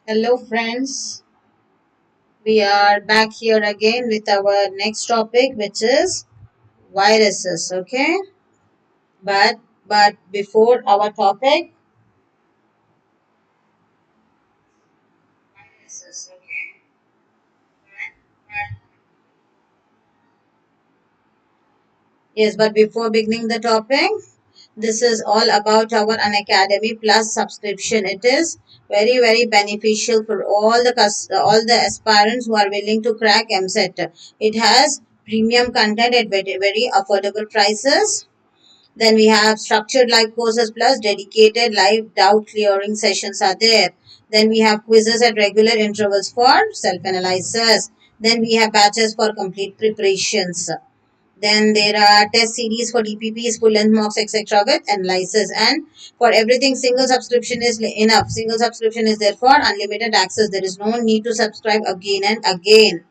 Hello friends, we are back here again with our next topic which is viruses, okay? But before our topic, viruses, okay? Yes, but before beginning the topic, this is all about our Unacademy Plus subscription. It is very beneficial for all the aspirants who are willing to crack EAMCET. It has premium content at very affordable prices. Then we have structured live courses plus dedicated live doubt clearing sessions are there. Then we have quizzes at regular intervals for self-analysis. Then we have batches for complete preparations. Then there are test series for DPPs, full length mocks, etc. with analysis. And for everything, single subscription is enough. Single subscription is there for unlimited access. There is no need to subscribe again and again.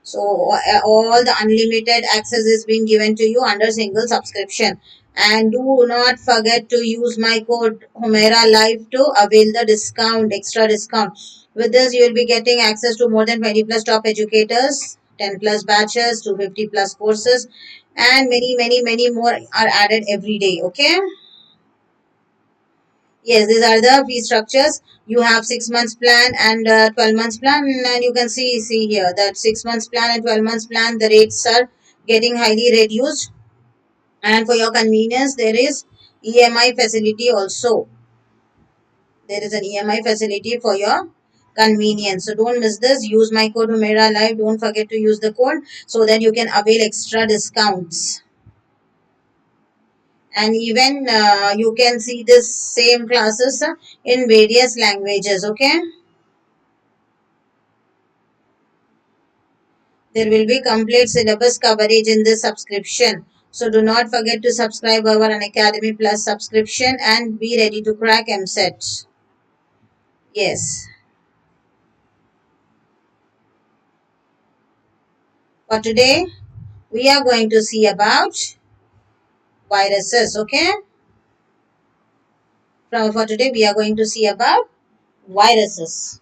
So all the unlimited access is being given to you under single subscription. And do not forget to use my code Humera Live to avail the discount, extra discount. With this, you will be getting access to more than 20 plus top educators, 10 plus batches, 250 plus courses, and many more are added every day. Okay. Yes, these are the fee structures. You have 6 months plan and 12 months plan, and you can see here that 6 months plan and 12 months plan, the rates are getting highly reduced. And for your convenience, there is EMI facility also. There is an EMI facility for your convenience. So don't miss this. Use my code Humera Live. Don't forget to use the code so that you can avail extra discounts. And even you can see this same classes in various languages. Okay. There will be complete syllabus coverage in this subscription. So do not forget to subscribe our Unacademy Plus subscription and be ready to crack EAMCET. Yes. For today, we are going to see about viruses. Okay. For today, we are going to see about viruses.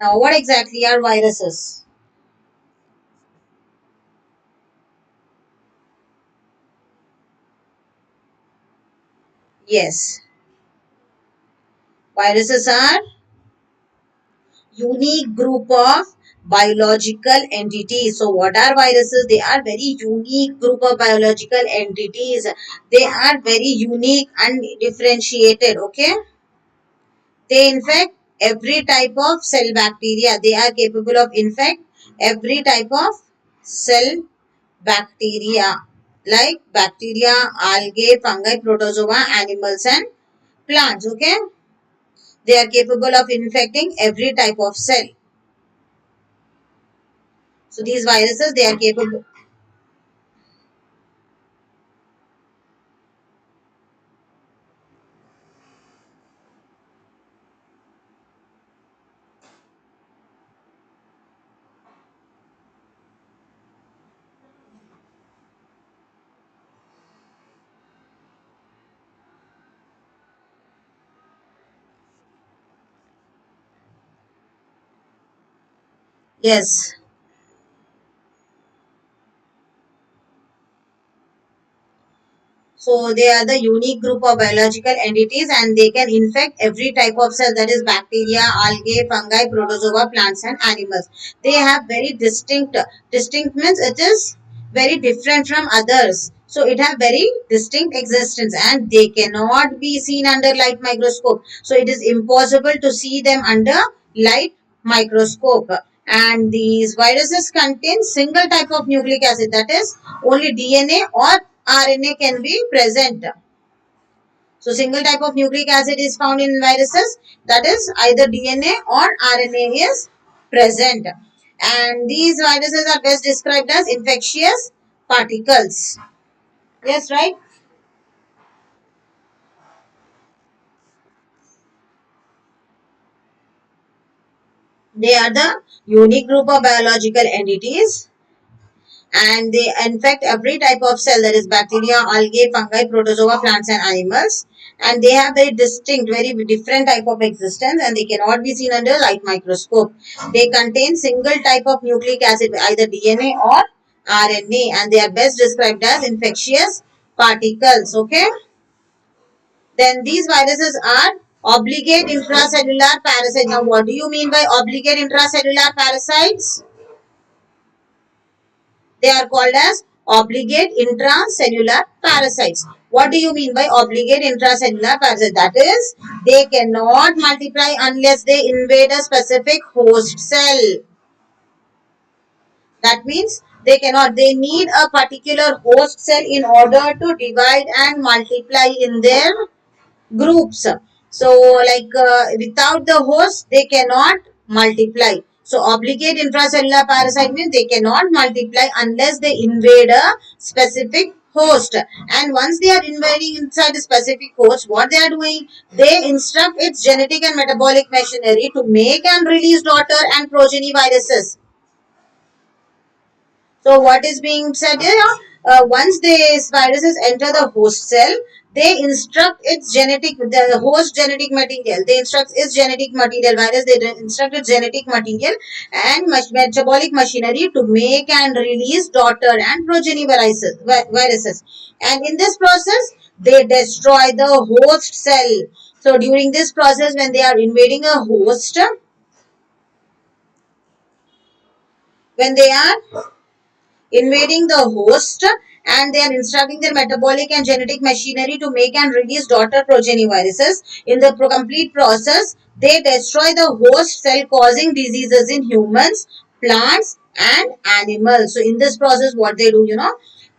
Now, what exactly are viruses? Yes. Viruses are unique group of biological entities. So what are viruses? They are very unique group of biological entities. They are very unique and differentiated. Okay. They infect every type of cell bacteria. They are capable of infect every type of cell bacteria like bacteria, algae, fungi, protozoa, animals and plants. Okay. They are capable of infecting every type of cell. So these viruses, they are capable. Yes. So they are the unique group of biological entities and they can infect every type of cell, that is bacteria, algae, fungi, protozoa, plants and animals. They have very distinct means it is very different from others. So it have very distinct existence and they cannot be seen under light microscope. So it is impossible to see them under light microscope. And these viruses contain single type of nucleic acid, that is only DNA or RNA can be present. So single type of nucleic acid is found in viruses, that is either DNA or RNA is present. And these viruses are best described as infectious particles. Yes, right? They are the unique group of biological entities and they infect every type of cell, that is bacteria, algae, fungi, protozoa, plants and animals, and they have very distinct, very different type of existence, and they cannot be seen under light microscope. They contain single type of nucleic acid, either DNA or RNA, and they are best described as infectious particles. Okay, then these viruses are obligate intracellular parasites. Now what do you mean by obligate intracellular parasites? They are called as obligate intracellular parasites. What do you mean by obligate intracellular parasites? That is, they cannot multiply unless they invade a specific host cell. That means they cannot, they need a particular host cell in order to divide and multiply in their groups. So like without the host they cannot multiply. So obligate intracellular parasite means they cannot multiply unless they invade a specific host, and once they are invading inside a specific host, what they are doing, they instruct its genetic and metabolic machinery to make and release daughter and progeny viruses. So what is being said here? Once these viruses enter the host cell, they instruct its genetic, the host genetic material. They instruct its genetic material virus. They instruct its genetic material and metabolic machinery to make and release daughter and progeny viruses. And in this process, they destroy the host cell. So during this process, when they are invading a host, when they are invading the host, and they are instructing their metabolic and genetic machinery to make and release daughter progeny viruses. In the complete process, they destroy the host cell, causing diseases in humans, plants and animals. So in this process, what they do,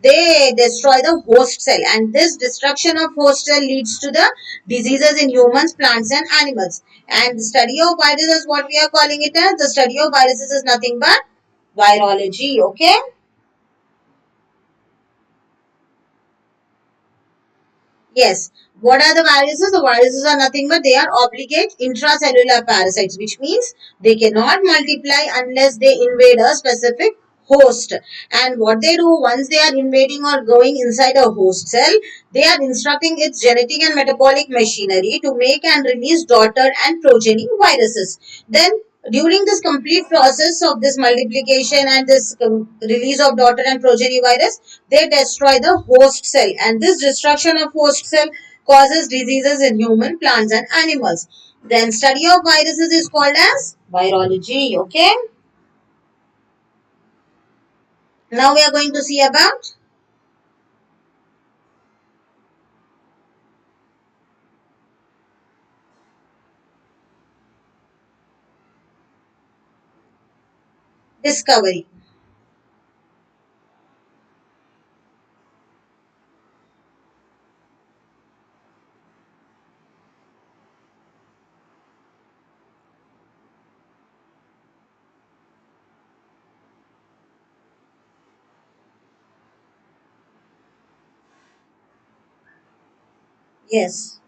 they destroy the host cell, and this destruction of host cell leads to the diseases in humans, plants and animals. And the study of viruses, what we are calling it as, the study of viruses is nothing but virology. Okay. Yes. What are the viruses? The viruses are nothing but they are obligate intracellular parasites, which means they cannot multiply unless they invade a specific host. And what they do, once they are invading or going inside a host cell, they are instructing its genetic and metabolic machinery to make and release daughter and progeny viruses. Then during this complete process of this multiplication and this release of daughter and progeny virus, they destroy the host cell, and this destruction of host cell causes diseases in human, plants and animals. Then study of viruses is called as virology. Okay. Now we are going to see about discovery. Yes.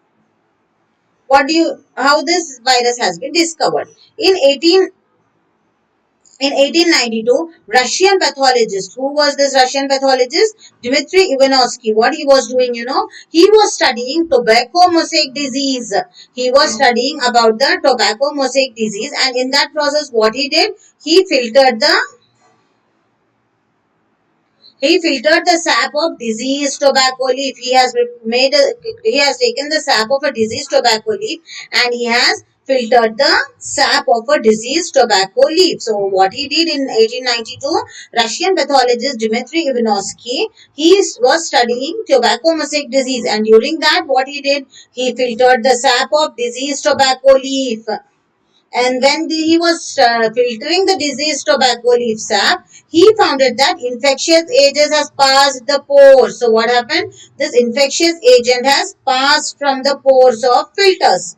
What do you, how this virus has been discovered? In 1892, Russian pathologist, who was this Russian pathologist? Dmitry Ivanovsky. What he was doing, he was studying tobacco mosaic disease. He was studying about the tobacco mosaic disease, and in that process, what he did, he filtered the sap of diseased tobacco leaf. He has taken the sap of a diseased tobacco leaf, and he has filtered the sap of a diseased tobacco leaf. So what he did in 1892, Russian pathologist Dmitry Ivanovsky, he was studying tobacco mosaic disease, and during that what he did, he filtered the sap of diseased tobacco leaf. And when he was filtering the diseased tobacco leaf sap, he found that infectious agent has passed the pores. So what happened? This infectious agent has passed from the pores of filters.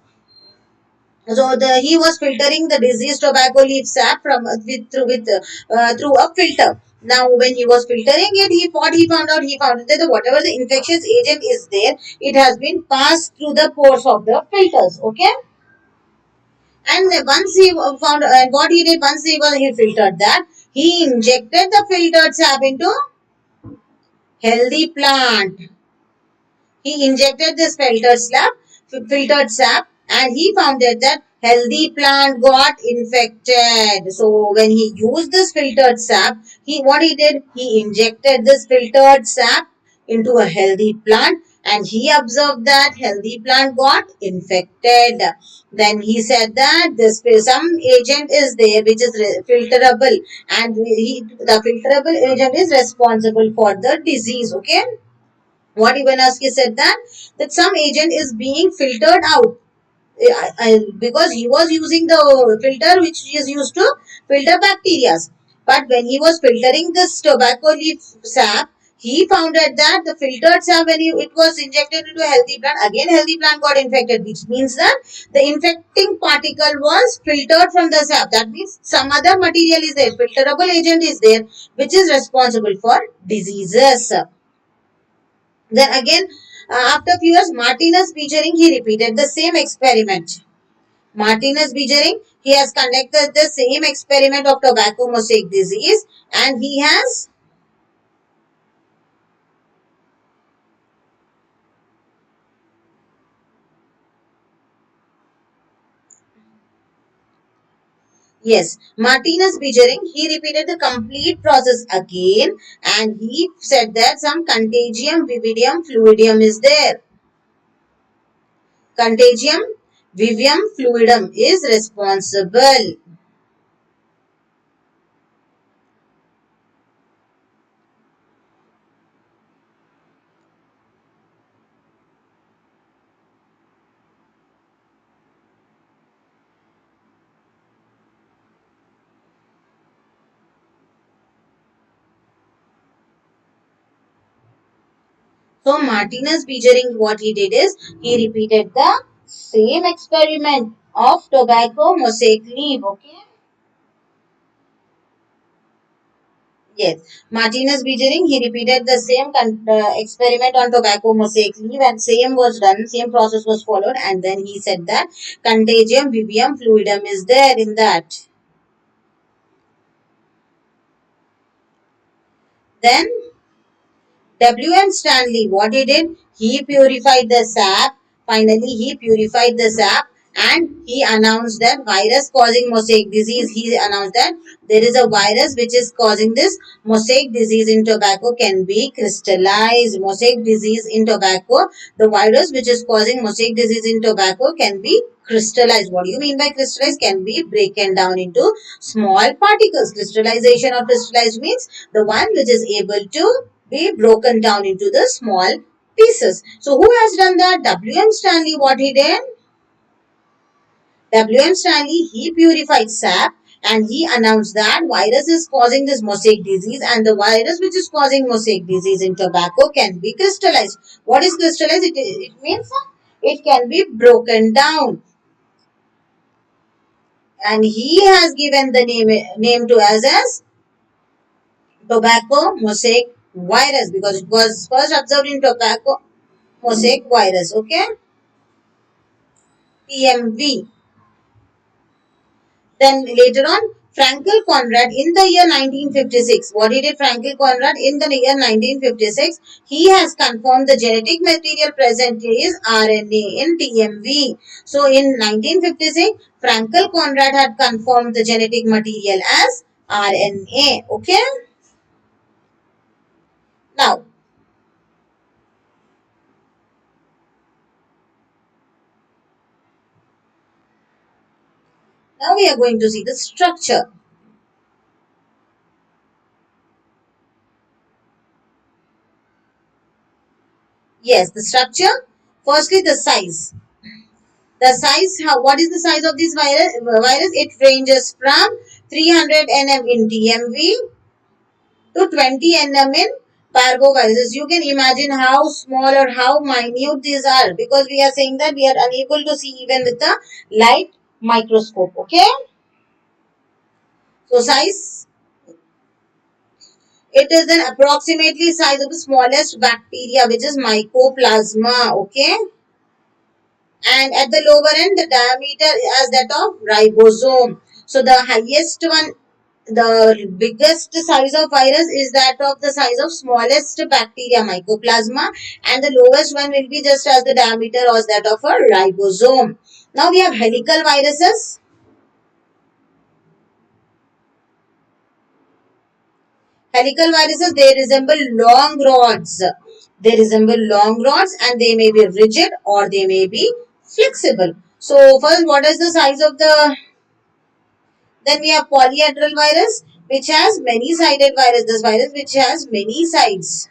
So he was filtering the diseased tobacco leaf sap from through a filter. Now, when he was filtering it, he found out that whatever the infectious agent is there, it has been passed through the pores of the filters. Okay. And once he found, and what he did, once he filtered that, he injected the filtered sap into healthy plant. He injected this filtered sap, and he found that healthy plant got infected. So when he used this filtered sap, what he did, he injected this filtered sap into a healthy plant, and he observed that healthy plant got infected. Then he said that this some agent is there which is filterable, and the filterable agent is responsible for the disease. Okay, what Ivanowski said that some agent is being filtered out. Because he was using the filter which is used to filter bacteria. But when he was filtering this tobacco leaf sap, he found out that the filtered sap, when it was injected into a healthy plant, again healthy plant got infected, which means that the infecting particle was filtered from the sap. That means some other material is there, filterable agent is there, which is responsible for diseases. Then again, after a few years, Martinez Beijering, he repeated the same experiment. Martinez Beijering, he has conducted the same experiment of tobacco mosaic disease, and he has, yes, Martinez Beijering, he repeated the complete process again, and he said that some contagium vividium fluidum is there. Contagium vivium fluidum is responsible. So Martinez Beijering, what he did is he repeated the same experiment of tobacco mosaic leaf. Okay. Yes, Martinez Beijering, he repeated the same experiment on tobacco mosaic leaf, and same was done, same process was followed, and then he said that contagium vivium fluidum is there in that. Then W.M. Stanley, what he did, he purified the sap. Finally, he purified the sap, and he announced that virus causing mosaic disease. He announced that there is a virus which is causing this mosaic disease in tobacco can be crystallized. Mosaic disease in tobacco, the virus which is causing mosaic disease in tobacco can be crystallized. What do you mean by crystallized? Can be broken down into small particles. Crystallization or crystallized means the one which is able to be broken down into the small pieces. So who has done that? W.M. Stanley, what he did? W.M. Stanley, he purified sap, and he announced that virus is causing this mosaic disease, and the virus which is causing mosaic disease in tobacco can be crystallized. What is crystallized? It means it can be broken down. And he has given the name to us as tobacco mosaic virus, because it was first observed in tobacco mosaic virus. Okay. TMV. Then later on, Frankel Conrad in the year 1956. What he did, Frankel Conrad in the year 1956? He has confirmed the genetic material present is RNA in TMV. So in 1956, Frankel Conrad had confirmed the genetic material as RNA. Okay. Now, now we are going to see the structure. Yes, the structure. Firstly, the size. The size, what is the size of this virus? It ranges from 300 nm in TMV to 20 nm in parvoviruses. You can imagine how small or how minute these are, because we are saying that we are unable to see even with the light microscope. Okay. So size, it is an approximately size of the smallest bacteria, which is mycoplasma. Okay. And at the lower end, the diameter as that of ribosome. So the highest one the biggest size of virus is that of the size of smallest bacteria, mycoplasma, and the lowest one will be just as the diameter or that of a ribosome. Now we have helical viruses. Helical viruses, they resemble long rods. They resemble long rods and they may be rigid or they may be flexible. So first, what is the size of the, then we have polyhedral virus, which has many sided virus. This virus which has many sides.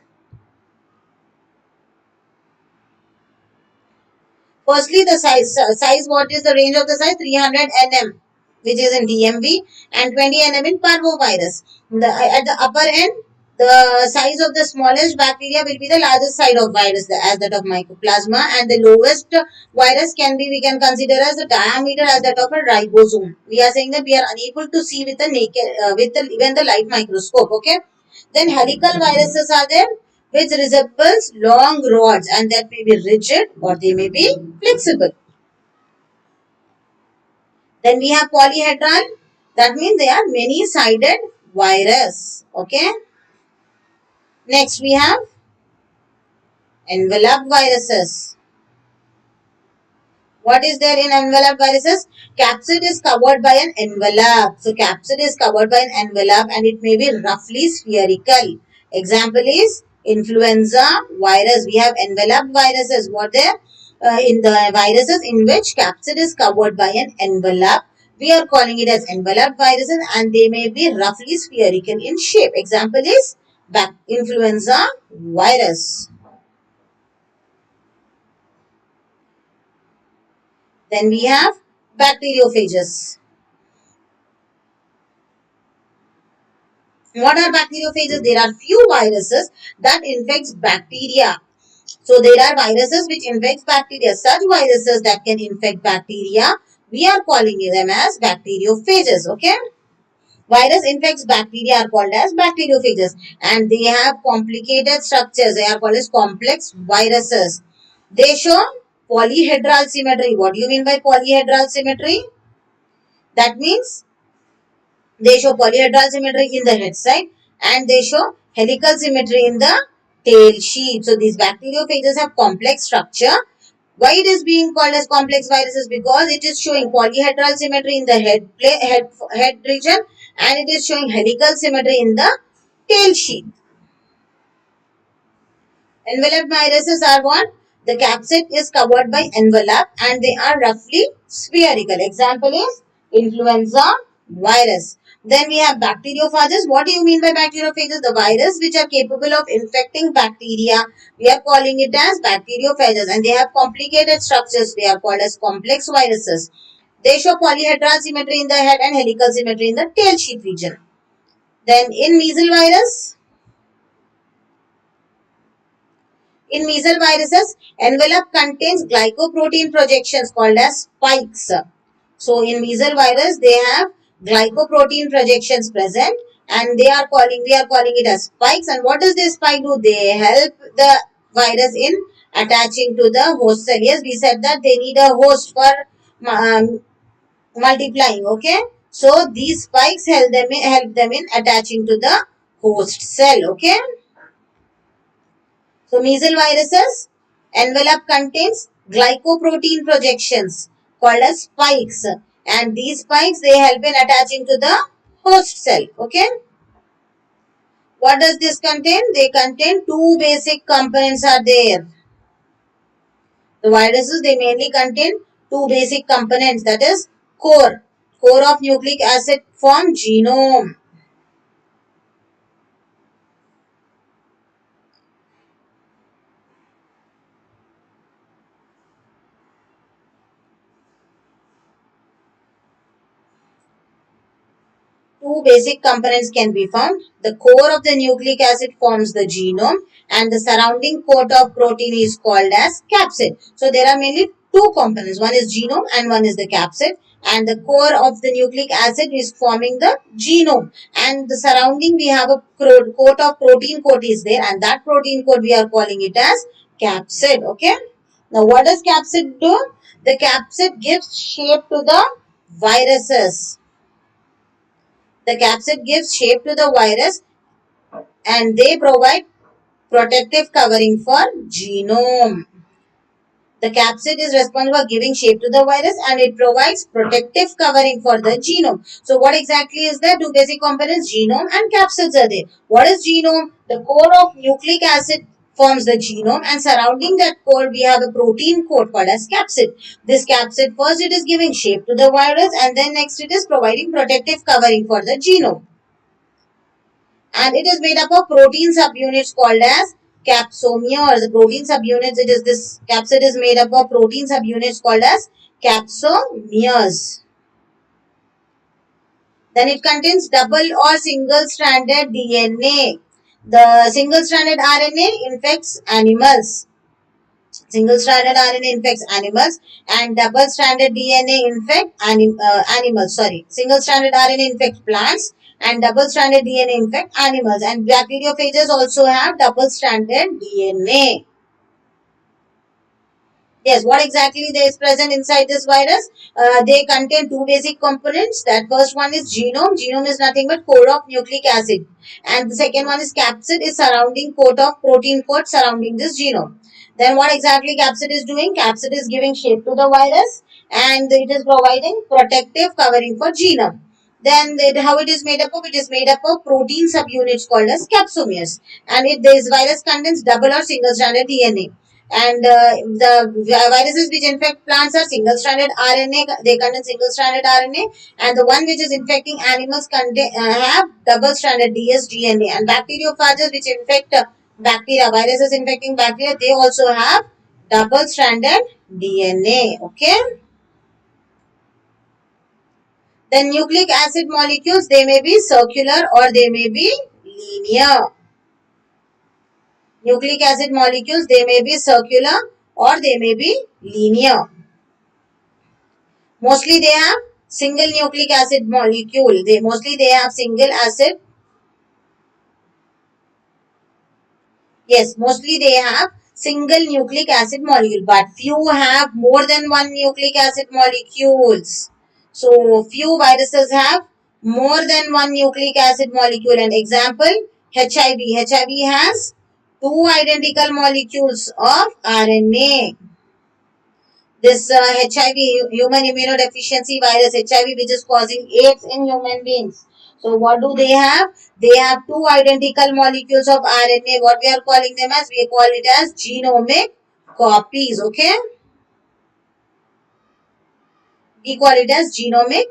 Firstly, the size, what is the range of the size? 300 nm, which is in DMV, and 20 nm in parvovirus. At the upper end, the size of the smallest bacteria will be the largest size of virus, as that of mycoplasma, and the lowest virus can be, we can consider as the diameter as that of a ribosome. We are saying that we are unable to see with the naked, even the light microscope. Okay. Then helical viruses are there, which resembles long rods and that may be rigid or they may be flexible. Then we have polyhedral. That means they are many-sided virus. Okay. Next we have enveloped viruses. What is there in enveloped viruses? Capsid is covered by an envelope. So capsid is covered by an envelope and it may be roughly spherical. Example is influenza virus. We have enveloped viruses. What there? In the viruses in which capsid is covered by an envelope, we are calling it as enveloped viruses and they may be roughly spherical in shape. Example is influenza virus. Then we have bacteriophages. What are bacteriophages? There are few viruses that infects bacteria. So there are viruses which infects bacteria. Such viruses that can infect bacteria, we are calling them as bacteriophages. Okay. Virus infects bacteria are called as bacteriophages and they have complicated structures. They are called as complex viruses. They show polyhedral symmetry. What do you mean by polyhedral symmetry? That means they show polyhedral symmetry in the head side and they show helical symmetry in the tail sheet. So these bacteriophages have complex structure. Why it is being called as complex viruses? Because it is showing polyhedral symmetry in the head region and it is showing helical symmetry in the tail sheet. Enveloped viruses are what? The capsid is covered by envelope and they are roughly spherical. Example is influenza virus. Then we have bacteriophages. What do you mean by bacteriophages? The virus which are capable of infecting bacteria. We are calling it as bacteriophages and they have complicated structures. They are called as complex viruses. They show polyhedral symmetry in the head and helical symmetry in the tail sheet region. Then in measles virus, in measles viruses, envelope contains glycoprotein projections called as spikes. So in measles virus, they have glycoprotein projections present and we are calling it as spikes. And what does this spike do? They help the virus in attaching to the host cell. Yes, we said that they need a host for multiplying. Okay. So these spikes help them in attaching to the host cell. Okay. So measles viruses, envelope contains glycoprotein projections called as spikes and these spikes they help in attaching to the host cell. Okay. What does this contain? They contain two basic components are there. The viruses they mainly contain two basic components, that is core of nucleic acid form genome. Two basic components can be found. The core of the nucleic acid forms the genome and the surrounding coat of protein is called as capsid. So there are mainly two components. One is genome and one is the capsid. And the core of the nucleic acid is forming the genome. And the surrounding we have a coat of protein coat is there and that protein coat we are calling it as capsid. Okay. Now what does capsid do? The capsid gives shape to the viruses. The capsid gives shape to the virus and they provide protective covering for genome. The capsid is responsible for giving shape to the virus and it provides protective covering for the genome. So what exactly is there? Two basic components, genome and capsids are there. What is genome? The core of nucleic acid forms the genome and surrounding that core we have a protein coat called as capsid. This capsid first it is giving shape to the virus and then next it is providing protective covering for the genome. And it is made up of protein subunits called as capsomeres. The protein subunits, it is this capsid is made up of protein subunits called as capsomeres. Then it contains double or single-stranded DNA. The single-stranded RNA infects animals. Single-stranded RNA infects animals and double-stranded DNA infect animals. Sorry, single-stranded RNA infects plants and double-stranded DNA infect animals. And bacteriophages also have double-stranded DNA. Yes, what exactly is present inside this virus? They contain two basic components. That first one is genome. Genome is nothing but core of nucleic acid. And the second one is capsid, is surrounding coat of protein coat surrounding this genome. Then what exactly capsid is doing? Capsid is giving shape to the virus and it is providing protective covering for genome. Then how it is made up of? It is made up of protein subunits called as capsomeres. And this virus contains double or single-stranded DNA. And the viruses which infect plants are single-stranded RNA. They contain single-stranded RNA, and the one which is infecting animals contain have double-stranded dsDNA. And bacteriophages which infect bacteria, viruses infecting bacteria, they also have double-stranded DNA. Okay. The nucleic acid molecules, they may be circular or they may be linear. Nucleic acid molecules, they may be circular or they may be linear. Mostly they have single nucleic acid molecule. They have single acid. Yes, mostly they have single nucleic acid molecule, but few have more than one nucleic acid molecules. So few viruses have more than one nucleic acid molecule. An example, HIV. HIV has two identical molecules of RNA. This HIV, human immunodeficiency virus, HIV, which is causing AIDS in human beings. So what do they have? They have two identical molecules of RNA. What we are calling them as? We call it as genomic copies. Okay. We call it as genomic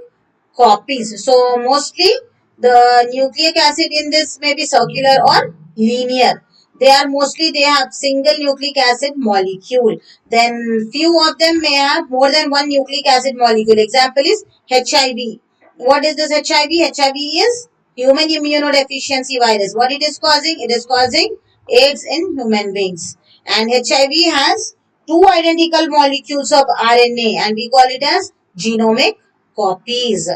copies. So mostly the nucleic acid in this may be circular or linear. They have single nucleic acid molecule. Then few of them may have more than one nucleic acid molecule. Example is HIV. What is this HIV? HIV is human immunodeficiency virus. What it is causing? It is causing AIDS in human beings. And HIV has two identical molecules of RNA and we call it as genomic copies.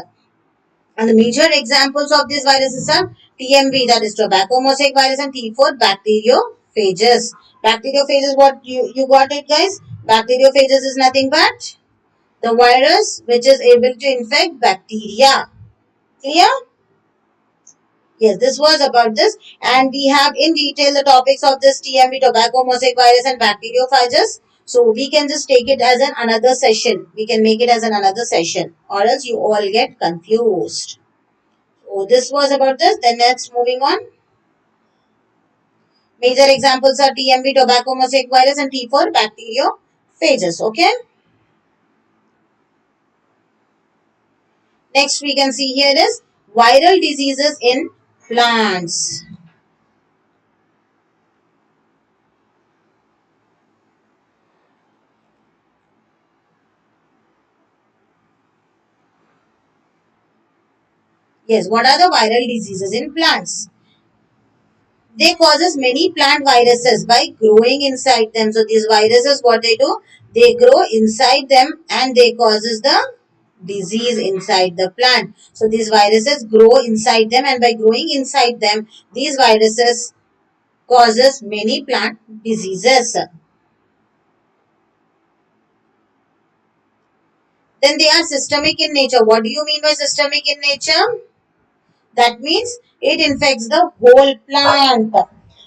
And the major examples of these viruses are TMV, that is tobacco mosaic virus, and T4 bacteriophages. Bacteriophages, what you got it guys? Bacteriophages is nothing but the virus which is able to infect bacteria. Clear? Yes, this was about this, and we have in detail the topics of this TMV, tobacco mosaic virus, and bacteriophages. So we can just take it as an another session. We can make it as an another session, or else you all get confused. So this was about this. Then next, moving on. Major examples are TMV, tobacco mosaic virus, and T4 bacteriophages. Okay. Next, we can see here is viral diseases in plants. Yes, what are the viral diseases in plants? They causes many plant viruses by growing inside them. So these viruses, what they do? They grow inside them and they causes the disease inside the plant. So these viruses grow inside them and by growing inside them, these viruses causes many plant diseases. Then they are systemic in nature. What do you mean by systemic in nature? That means it infects the whole plant.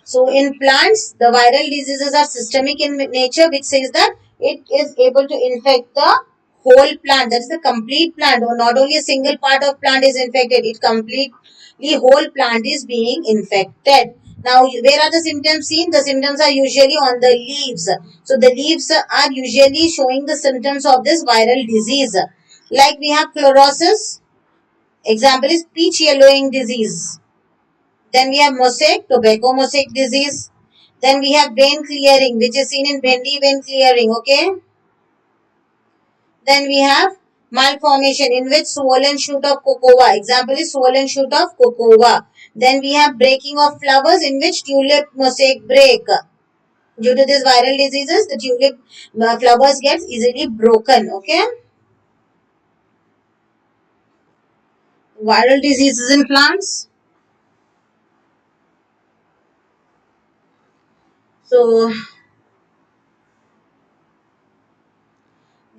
So in plants, the viral diseases are systemic in nature, which says that it is able to infect the whole plant. That is the complete plant, or not only a single part of plant is infected, it completely whole plant is being infected. Now, where are the symptoms seen? The symptoms are usually on the leaves. So the leaves are usually showing the symptoms of this viral disease. Like we have chlorosis. Example is peach yellowing disease. Then we have mosaic, tobacco mosaic disease. Then we have vein clearing, which is seen in bhendi vein clearing. Okay. Then we have malformation, in which swollen shoot of cocoa. Example is swollen shoot of cocoa. Then we have breaking of flowers, in which tulip mosaic break. Due to these viral diseases, the tulip flowers get easily broken. Okay. Viral diseases in plants. So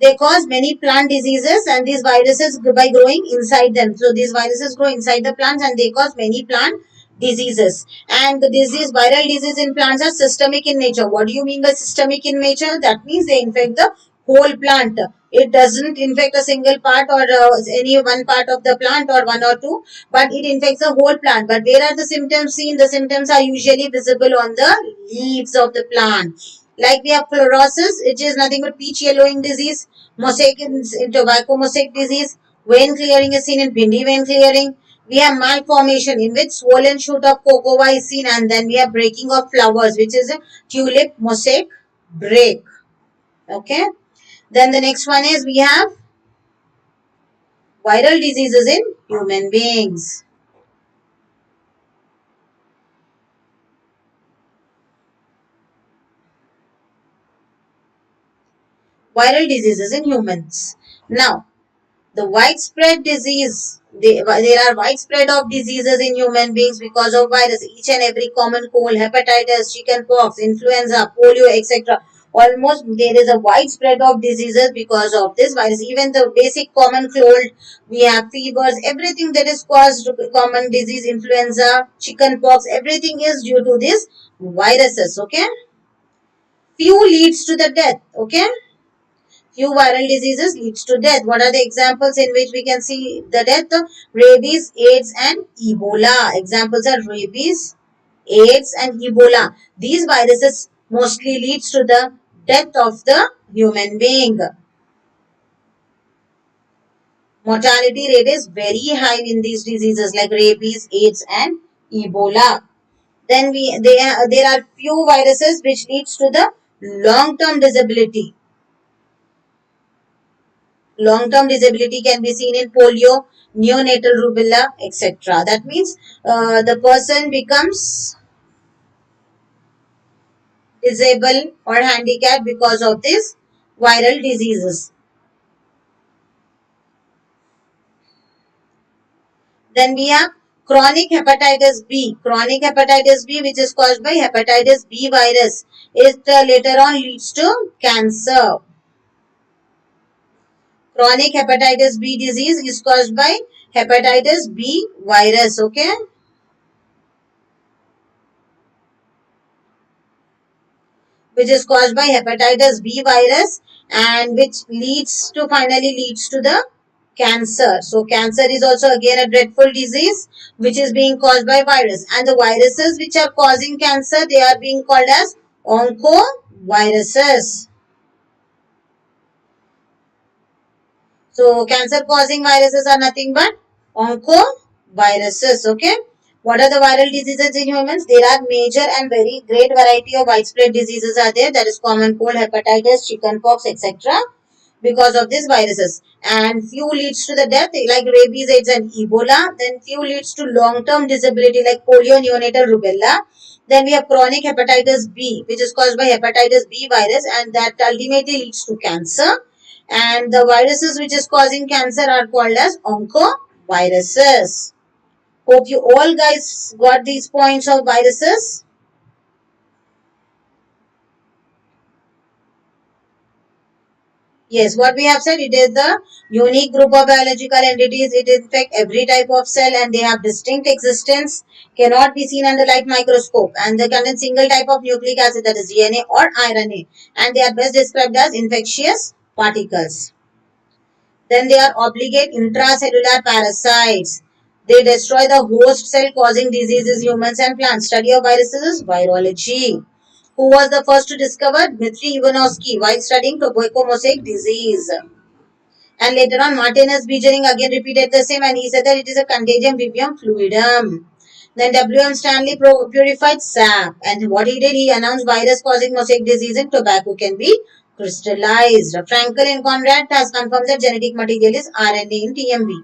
they cause many plant diseases, and these viruses by growing inside them. So these viruses grow inside the plants and they cause many plant diseases. And the viral disease in plants are systemic in nature. What do you mean by systemic in nature? That means they infect the whole plant. It doesn't infect a single part or any one part of the plant or one or two, but it infects the whole plant. But where are the symptoms seen? The symptoms are usually visible on the leaves of the plant. Like we have chlorosis, which is nothing but peach yellowing disease. Mosaic in tobacco mosaic disease. Vein clearing is seen in bindi vein clearing. We have malformation, in which swollen shoot of cocoa is seen, and then we have breaking of flowers, which is a tulip mosaic break. Okay. Then the next one is we have viral diseases in human beings. Viral diseases in humans. Now, the widespread disease, there are widespread of diseases in human beings because of virus. Each and every common cold, hepatitis, chickenpox, influenza, polio, etc. Almost there is a widespread of diseases because of this virus. Even the basic common cold, we have fevers, everything that is caused common disease, influenza, chickenpox, everything is due to these viruses. Okay. Few leads to the death. Okay. Few viral diseases leads to death. What are the examples in which we can see the death? Rabies, AIDS and Ebola. Examples are rabies, AIDS and Ebola. These viruses mostly leads to the death of the human being. Mortality rate is very high in these diseases like rabies, AIDS and Ebola. Then there are few viruses which leads to the long-term disability. Long-term disability can be seen in polio, neonatal rubella, etc. That means the person becomes disabled or handicapped because of these viral diseases. Then we have chronic hepatitis B. Chronic hepatitis B, which is caused by hepatitis B virus, it later on leads to cancer. Chronic hepatitis B disease is caused by hepatitis B virus. Okay. Which is caused by hepatitis B virus, and which finally leads to the cancer. So cancer is also again a dreadful disease which is being caused by virus, and the viruses which are causing cancer, they are being called as oncoviruses. So cancer causing viruses are nothing but oncoviruses. Okay. What are the viral diseases in humans? There are major and very great variety of widespread diseases are there. That is common cold, hepatitis, chickenpox, etc. Because of these viruses. And few leads to the death like rabies, AIDS and Ebola. Then few leads to long-term disability like polio, neonatal rubella. Then we have chronic hepatitis B, which is caused by hepatitis B virus, and that ultimately leads to cancer. And the viruses which is causing cancer are called as oncoviruses. Hope you all guys got these points of viruses. Yes, what we have said, it is the unique group of biological entities. It infects every type of cell and they have distinct existence, cannot be seen under light microscope, and they contain single type of nucleic acid, that is DNA or RNA, and they are best described as infectious particles. Then they are obligate intracellular parasites. They destroy the host cell causing diseases, humans and plants. Study of viruses is virology. Who was the first to discover? Dmitry Ivanovsky while studying tobacco mosaic disease. And later on, Martinez Beijering again repeated the same, and he said that it is a contagion vivium fluidum. Then W.M. Stanley purified sap, and what he did, he announced virus causing mosaic disease in tobacco can be crystallized. Frankel and Conrad has confirmed that genetic material is RNA in TMV.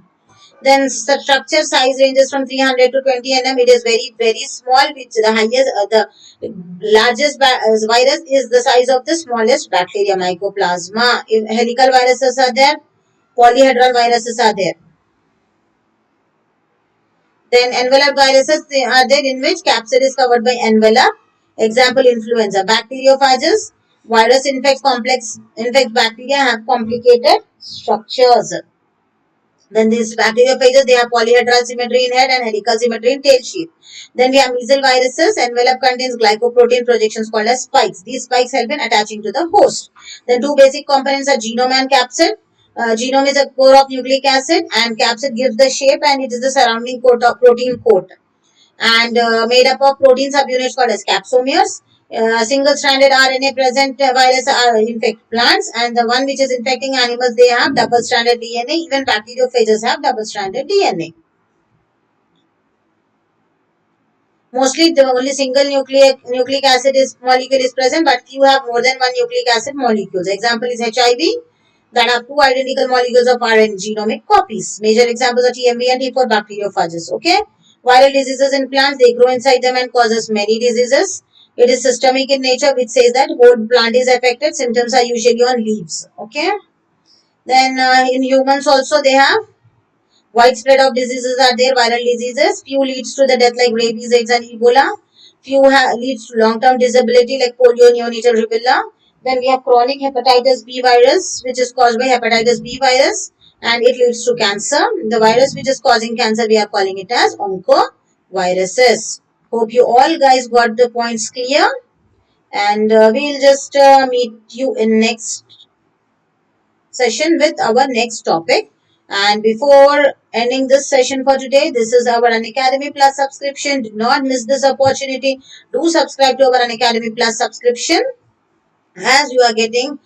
Then structure size ranges from 300 to 20 nm. It is very small, which the highest, the largest virus is the size of the smallest bacteria, mycoplasma. If helical viruses are there, polyhedral viruses are there. Then envelope viruses are there, in which capsid is covered by envelope. Example, influenza. Bacteriophages, virus infects bacteria, have complicated structures. Then these bacteriophages, they have polyhedral symmetry in head and helical symmetry in tail sheath. Then we have measles viruses. Envelope contains glycoprotein projections called as spikes. These spikes help in attaching to the host. Then two basic components are genome and capsid. Genome is a core of nucleic acid and capsid gives the shape and it is the surrounding coat of protein coat. And made up of protein subunits called as capsomeres. Single-stranded RNA present virus infect plants, and the one which is infecting animals, they have double-stranded DNA. Even bacteriophages have double-stranded DNA. Mostly the only single nucleic acid molecule is present, but you have more than one nucleic acid molecules. Example is HIV, that have two identical molecules of RNA genomic copies. Major examples are TMV and T4 bacteriophages. Okay. Viral diseases in plants, they grow inside them and causes many diseases. It is systemic in nature, which says that whole plant is affected. Symptoms are usually on leaves. Okay. Then in humans also they have widespread of diseases are there, viral diseases. Few leads to the death like rabies, AIDS and Ebola. Few leads to long-term disability like polio, neonatal rubella. Then we have chronic hepatitis B virus, which is caused by hepatitis B virus and it leads to cancer. The virus which is causing cancer, we are calling it as oncoviruses. Hope you all guys got the points clear, and we'll just meet you in next session with our next topic. And before ending this session for today, this is our Unacademy Plus subscription. Do not miss this opportunity. Do subscribe to our Unacademy Plus subscription, as you are getting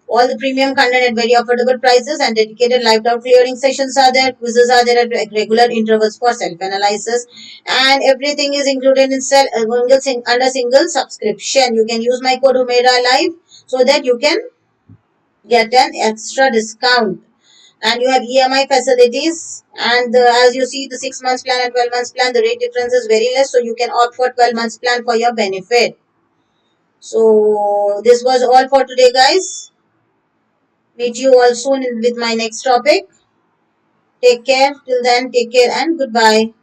all the premium content at very affordable prices, and dedicated live doubt clearing sessions are there, quizzes are there at regular intervals for self-analysis, and everything is included in under single subscription. You can use my code Humera Live so that you can get an extra discount, and you have EMI facilities, and as you see, the 6 months plan and 12 months plan, the rate difference is very less, so you can opt for 12 months plan for your benefit. So this was all for today, guys. Meet you all soon with my next topic. Take care. Till then, take care and goodbye.